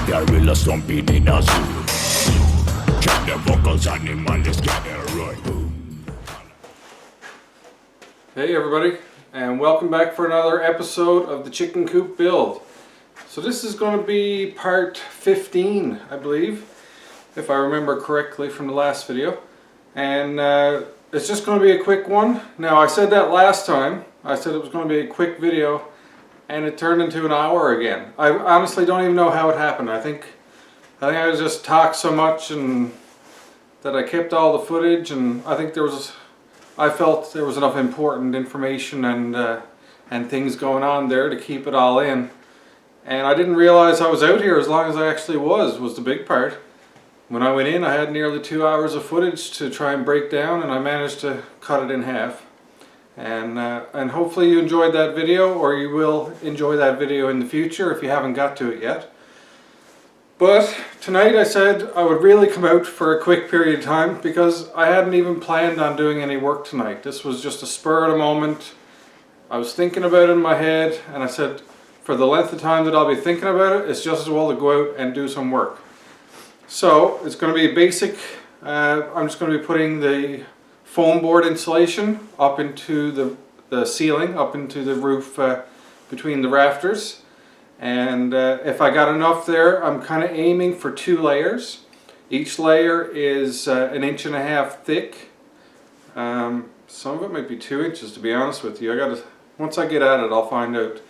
gorilla stomping in a zoo. Check the vocals, animals gather right. Boom. Hey everybody, and welcome back for another episode of the chicken coop build. So this is going to be part 15, I believe, if I remember correctly from the last video. And it's just going to be a quick one. Now I said that last time, I said it was going to be a quick video, and it turned into an hour again. I honestly don't even know how it happened. I think I just talked so much and that I kept all the footage, and I felt there was enough important information and things going on there to keep it all in. And I didn't realize I was out here as long as I actually was the big part. When I went in, I had nearly 2 hours of footage to try and break down, and I managed to cut it in half. And hopefully you enjoyed that video, or you will enjoy that video in the future if you haven't got to it yet. But tonight I said I would really come out for a quick period of time because I hadn't even planned on doing any work tonight. This was just a spur of the moment. I was thinking about it in my head, and I said for the length of time that I'll be thinking about it, it's just as well to go out and do some work. So it's going to be basic. I'm just going to be putting the foam board insulation up into the ceiling, up into the roof between the rafters. And if I got enough there, I'm kind of aiming for 2 layers. Each layer is 1.5 inches thick. Some of it might be 2 inches, to be honest with you. Once I get at it, I'll find out.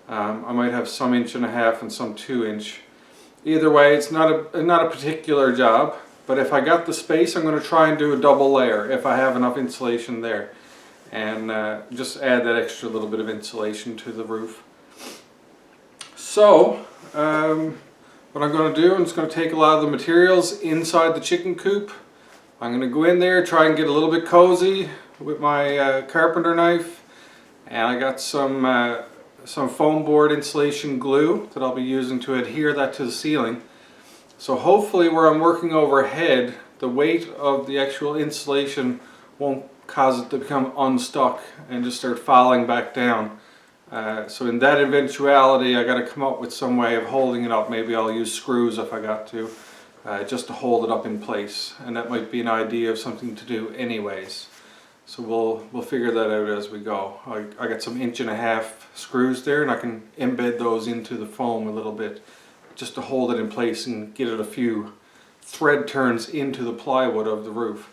I might have some 1.5 inches and some 2 inch. Either way, it's not a particular job. But if I got the space, I'm going to try and do a double layer if I have enough insulation there, and just add that extra little bit of insulation to the roof. So what I'm going to do, I'm just going to take a lot of the materials inside the chicken coop. I'm going to go in there, try and get a little bit cozy with my carpenter knife, and I got some foam board insulation glue that I'll be using to adhere that to the ceiling. So hopefully where I'm working overhead, the weight of the actual insulation won't cause it to become unstuck and just start falling back down. So in that eventuality, I got to come up with some way of holding it up. Maybe I'll use screws if I got to, just to hold it up in place. And that might be an idea of something to do anyways. So we'll figure that out as we go. I got some 1.5 inch screws there, and I can embed those into the foam a little bit, just to hold it in place and get it a few thread turns into the plywood of the roof.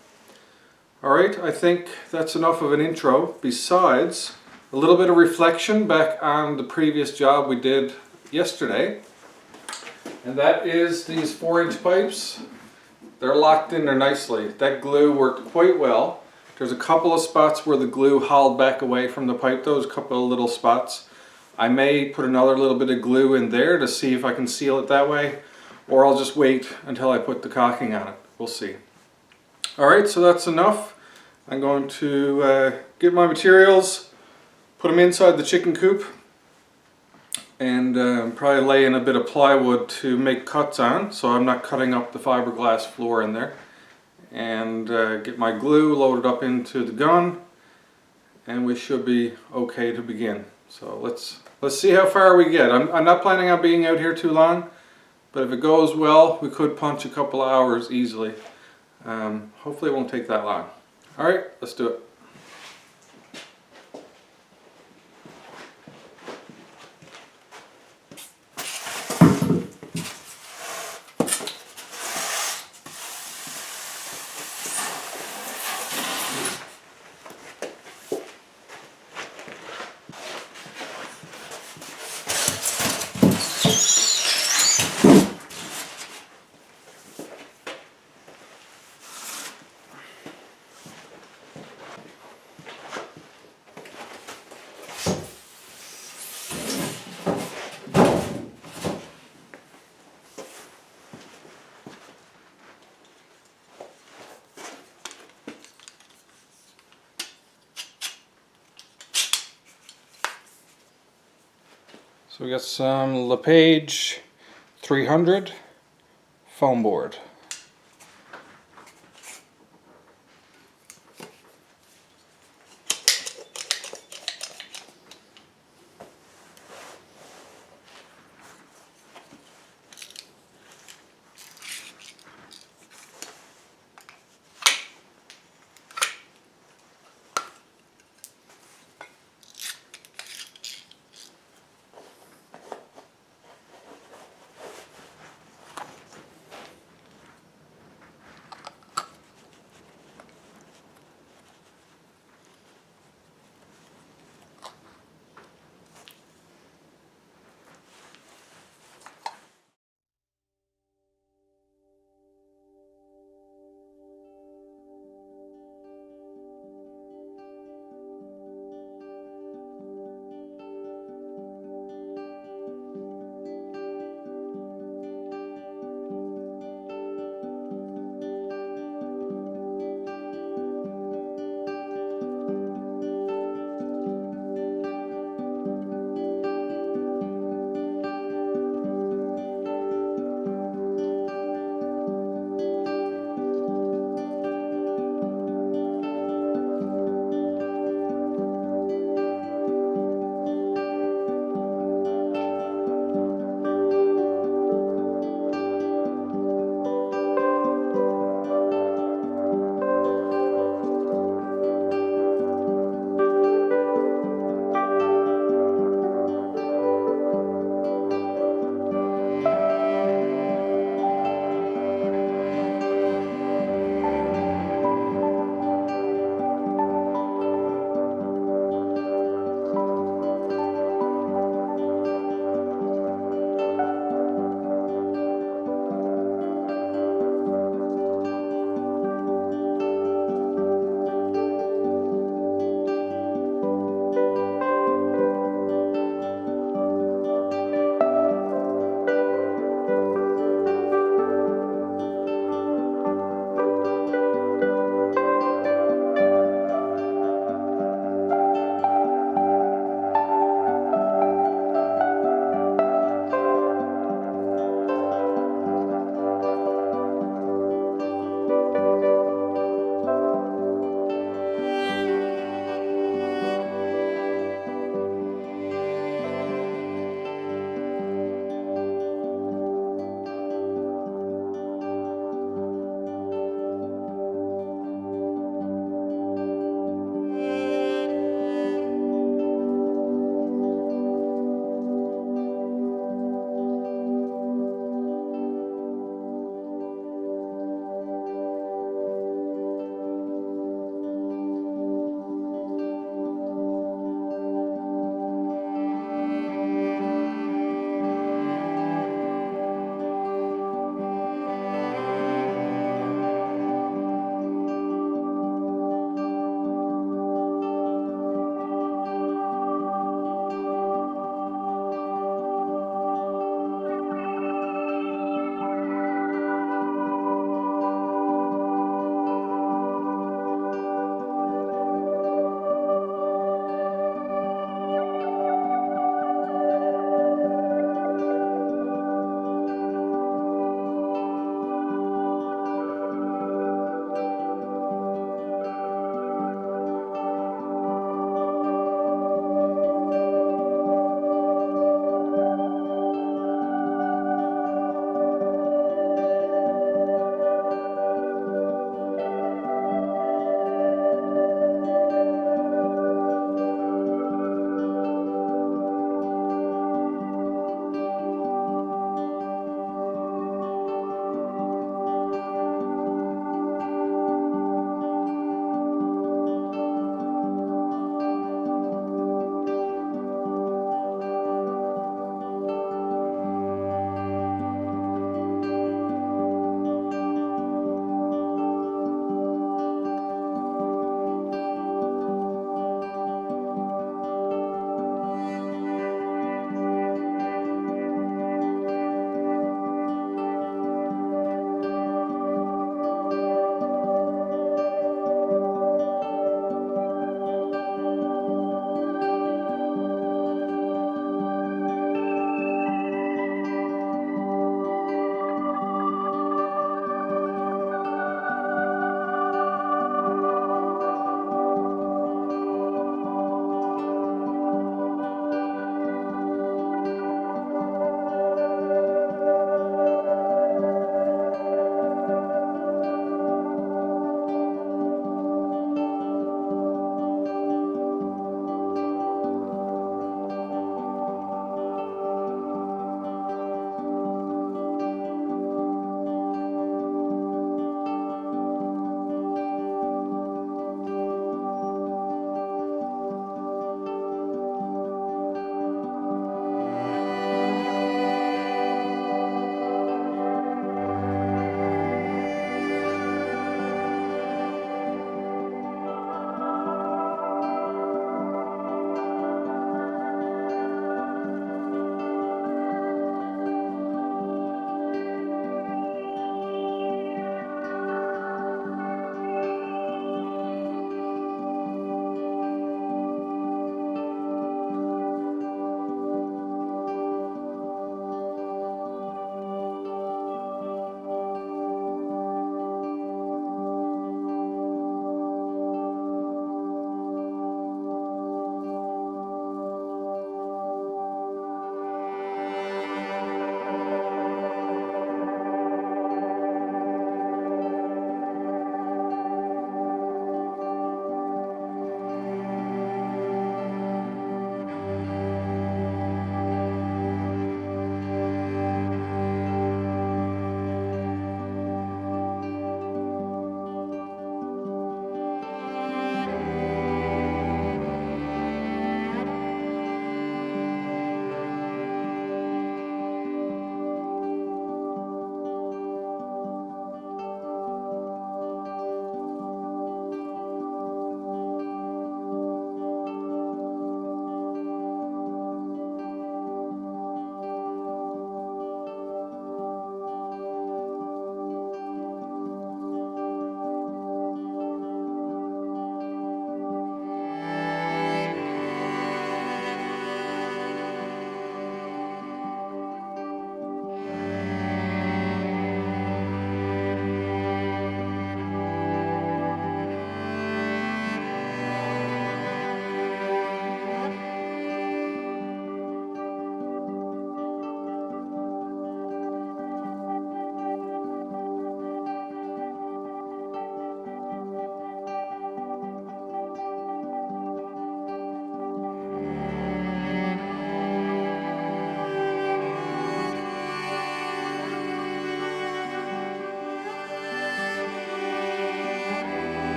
Alright, I think that's enough of an intro. Besides, a little bit of reflection back on the previous job we did yesterday. And that is these 4-inch pipes. They're locked in there nicely. That glue worked quite well. There's a couple of spots where the glue hauled back away from the pipe. Those couple of little spots. I may put another little bit of glue in there to see if I can seal it that way, or I'll just wait until I put the caulking on it. We'll see. Alright, so that's enough. I'm going to get my materials, put them inside the chicken coop, and probably lay in a bit of plywood to make cuts on, so I'm not cutting up the fiberglass floor in there. And get my glue loaded up into the gun, and we should be okay to begin. So let's see how far we get. I'm not planning on being out here too long, but if it goes well, we could punch a couple of hours easily. Hopefully it won't take that long. Alright, let's do it. So we got some LePage 300 foam board.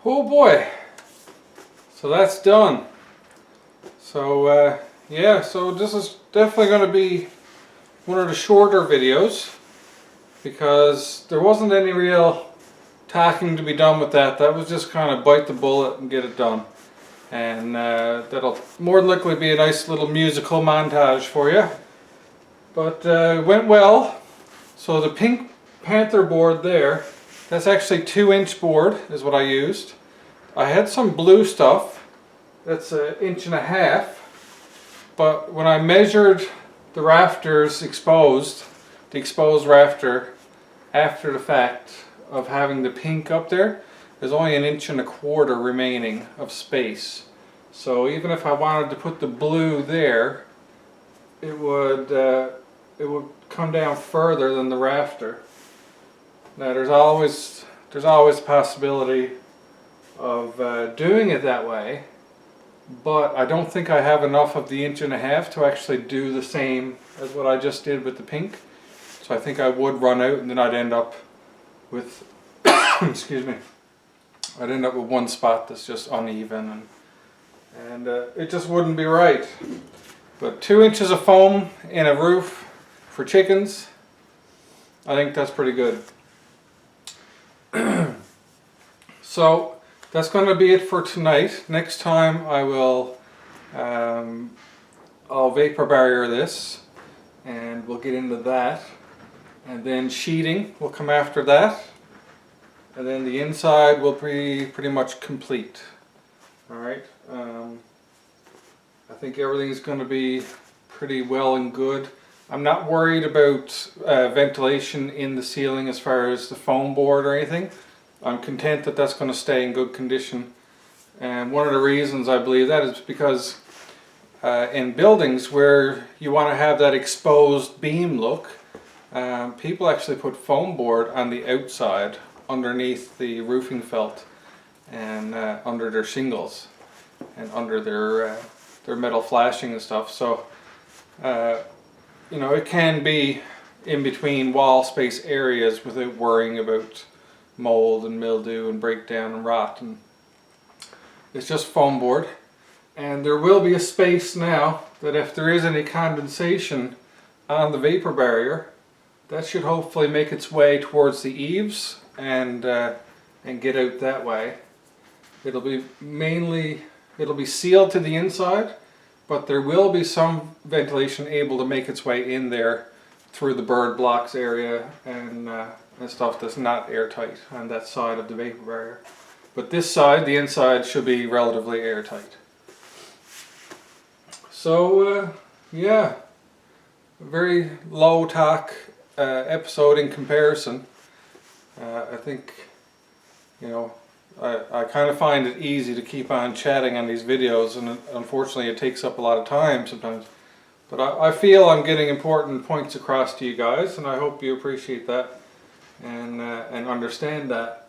Oh boy, so that's done. So yeah, so this is definitely going to be one of the shorter videos because there wasn't any real tacking to be done with that. That was just kind of bite the bullet and get it done. And that'll more than likely be a nice little musical montage for you. But it went well. So the pink Panther board there, that's actually 2-inch board is what I used. I had some blue stuff that's 1.5 inches, but when I measured the rafters exposed, the exposed rafter after the fact of having the pink up there, there's only 1.25 inches remaining of space. So even if I wanted to put the blue there, it would come down further than the rafter. Now there's always a possibility of doing it that way, but I don't think I have enough of the 1.5 inches to actually do the same as what I just did with the pink. So I think I would run out and then I'd end up with excuse me, I'd end up with one spot that's just uneven and it just wouldn't be right. But 2 inches of foam in a roof for chickens, I think that's pretty good. So that's going to be it for tonight. Next time I will I'll vapor barrier this and we'll get into that, and then sheeting will come after that, and then the inside will be pretty much complete. Alright, I think everything's going to be pretty well and good. I'm not worried about ventilation in the ceiling as far as the foam board or anything. I'm content that that's going to stay in good condition. And one of the reasons I believe that is because in buildings where you want to have that exposed beam look, people actually put foam board on the outside underneath the roofing felt and under their shingles and under their metal flashing and stuff. So you know, it can be in between wall space areas without worrying about mold and mildew and breakdown and rot. And it's just foam board, and there will be a space now that if there is any condensation on the vapor barrier, that should hopefully make its way towards the eaves and get out that way. It'll be sealed to the inside, but there will be some ventilation able to make its way in there through the bird blocks area and stuff that's not airtight on that side of the vapor barrier. But this side, the inside, should be relatively airtight. So yeah, a very low talk episode in comparison. I think, you know, I kind of find it easy to keep on chatting on these videos, and unfortunately it takes up a lot of time sometimes. But I feel I'm getting important points across to you guys, and I hope you appreciate that and understand that.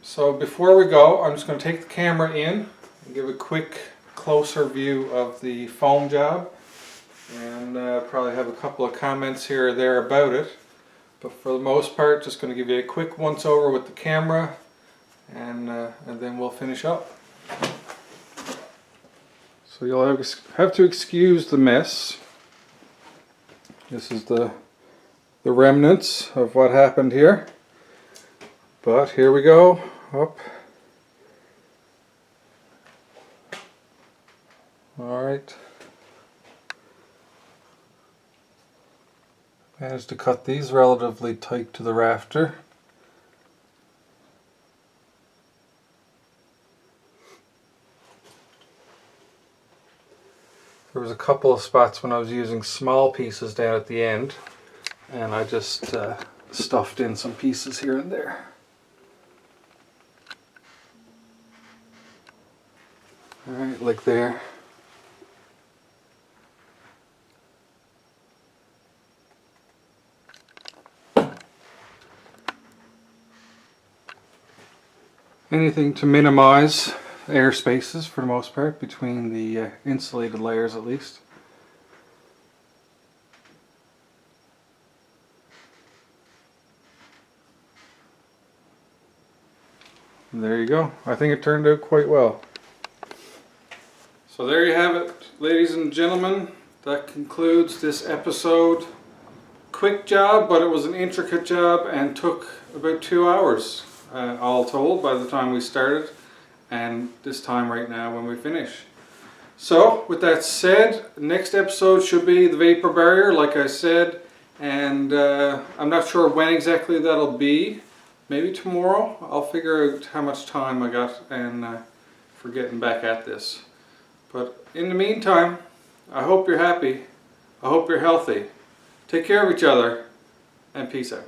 So before we go, I'm just going to take the camera in and give a quick closer view of the foam job, and probably have a couple of comments here or there about it. But for the most part, just going to give you a quick once over with the camera, and then we'll finish up. So you'll have to excuse the mess. This is the remnants of what happened here. But here we go, up. Alright. Managed to cut these relatively tight to the rafter. There was a couple of spots when I was using small pieces down at the end, and I just stuffed in some pieces here and there. Alright, like there. Anything to minimize air spaces for the most part, between the insulated layers at least. And there you go. I think it turned out quite well. So there you have it, ladies and gentlemen. That concludes this episode. Quick job, but it was an intricate job and took about 2 hours all told by the time we started and this time right now when we finish. So with that said, next episode should be the vapor barrier, like I said, and I'm not sure when exactly that'll be. Maybe tomorrow. I'll figure out how much time I got and for getting back at this. But in the meantime, I hope you're happy. I hope you're healthy. Take care of each other, and peace out.